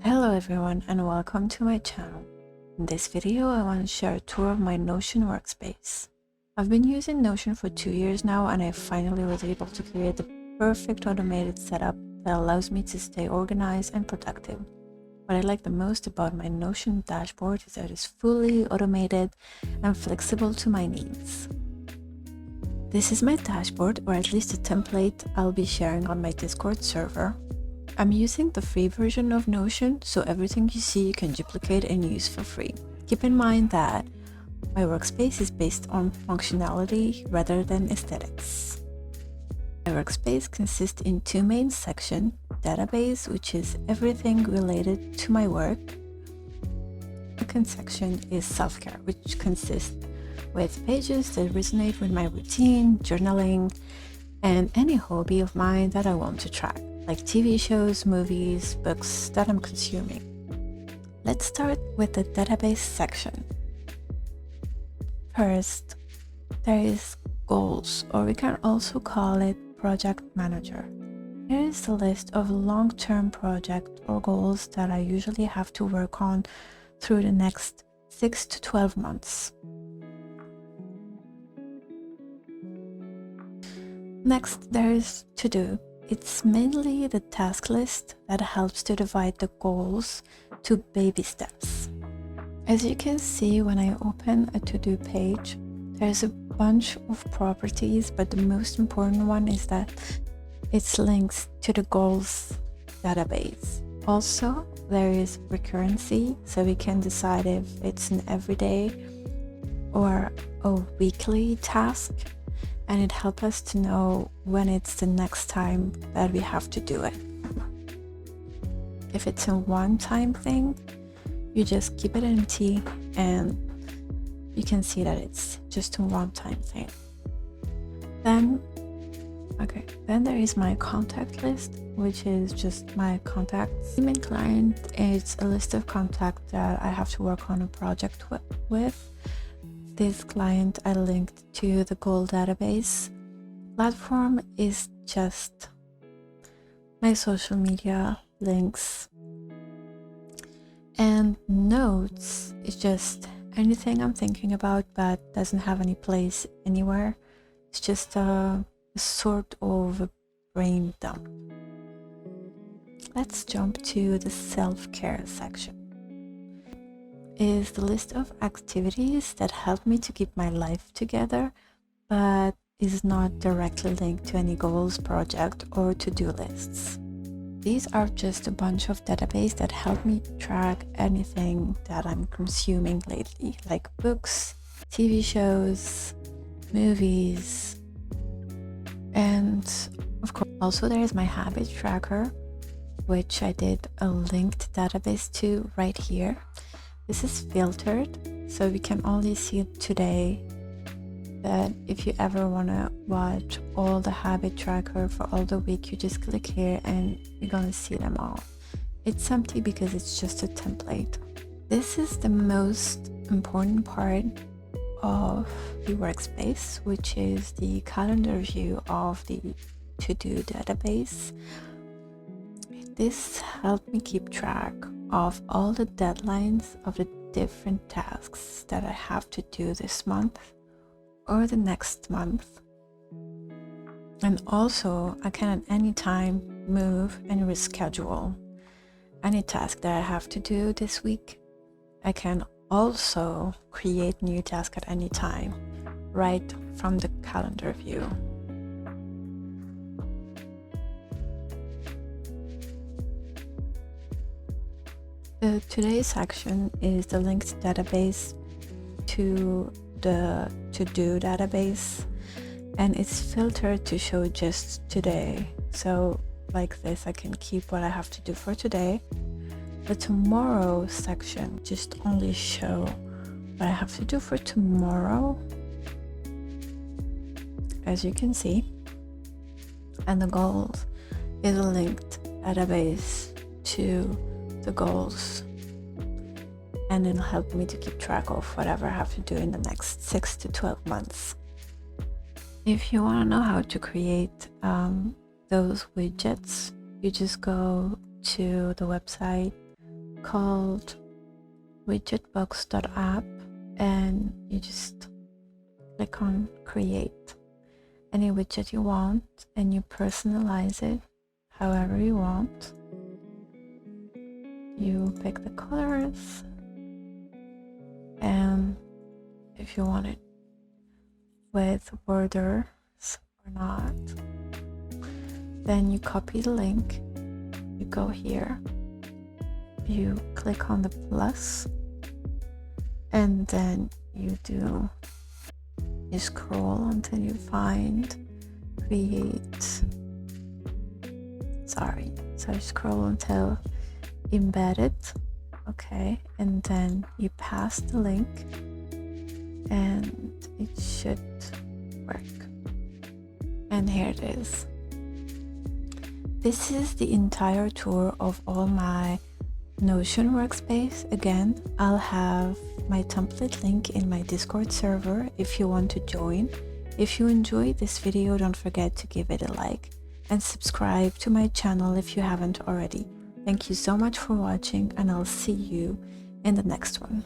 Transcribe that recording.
Hello everyone and welcome to my channel. In this video I want to share a tour of my Notion workspace. I've been using Notion for 2 years now and I finally was able to create the perfect automated setup that allows me to stay organized and productive. What I like the most about my Notion dashboard is that it's fully automated and flexible to my needs. This is my dashboard, or at least a template I'll be sharing on my Discord server. I'm using the free version of Notion, so everything you see you can duplicate and use for free. Keep in mind that my workspace is based on functionality rather than aesthetics. My workspace consists in two main sections: database, which is everything related to my work. The second section is self-care, which consists with pages that resonate with my routine, journaling, and any hobby of mine that I want to track, like TV shows, movies, books that I'm consuming. Let's start with the database section. First, there is goals, or we can also call it project manager. Here is the list of long-term projects or goals that I usually have to work on through the next 6 to 12 months. Next, there is to do. It's mainly the task list that helps to divide the goals to baby steps. As you can see, when I open a to-do page, there's a bunch of properties, but the most important one is that it's links to the goals database. Also, there is recurrency, so we can decide if it's an everyday or a weekly task, and it helps us to know when it's the next time that we have to do it. If it's a one-time thing, you just keep it empty and you can see that it's just a one-time thing. Then there is my contact list, which is just my contacts. Email client is a list of contacts that I have to work on a project with. This client I linked to the goal database. Platform is just my social media links, and notes is just anything I'm thinking about but doesn't have any place anywhere. It's just a sort of a brain dump. Let's jump to the self-care section. Is the list of activities that help me to keep my life together but is not directly linked to any goals, project, or to-do lists. These are just a bunch of databases that help me track anything that I'm consuming lately, like books, TV shows, movies, and of course also there is my habit tracker, which I did a linked database to right here. This is filtered, so we can only see it today, but if you ever want to watch all the habit tracker for all the week, you just click here and you're gonna see them all. It's empty because it's just a template. This is the most important part of the workspace, which is the calendar view of the to-do database. This helped me keep track of all the deadlines of the different tasks that I have to do this month or the next month. And also I can at any time move and reschedule any task that I have to do this week. I can also create new tasks at any time right from the calendar view. The today section is the linked database to the to-do database, and it's filtered to show just today. So like this, I can keep what I have to do for today. The tomorrow section just only show what I have to do for tomorrow, as you can see. And the goals is a linked database to the goals, and it'll help me to keep track of whatever I have to do in the next 6 to 12 months. If you want to know how to create those widgets, you just go to the website called widgetbox.app, and you just click on create any widget you want, and you personalize it however you want. You pick the colors, and if you want it with borders or not, then you copy the link, you go here, you click on the plus, and then you scroll until you find create, so you scroll until embedded, okay, and then you pass the link and it should work. And here it is. This is the entire tour of all my Notion workspace. Again, I'll have my template link in my Discord server if you want to join. If you enjoyed this video, don't forget to give it a like and subscribe to my channel if you haven't already. Thank you so much for watching, and I'll see you in the next one.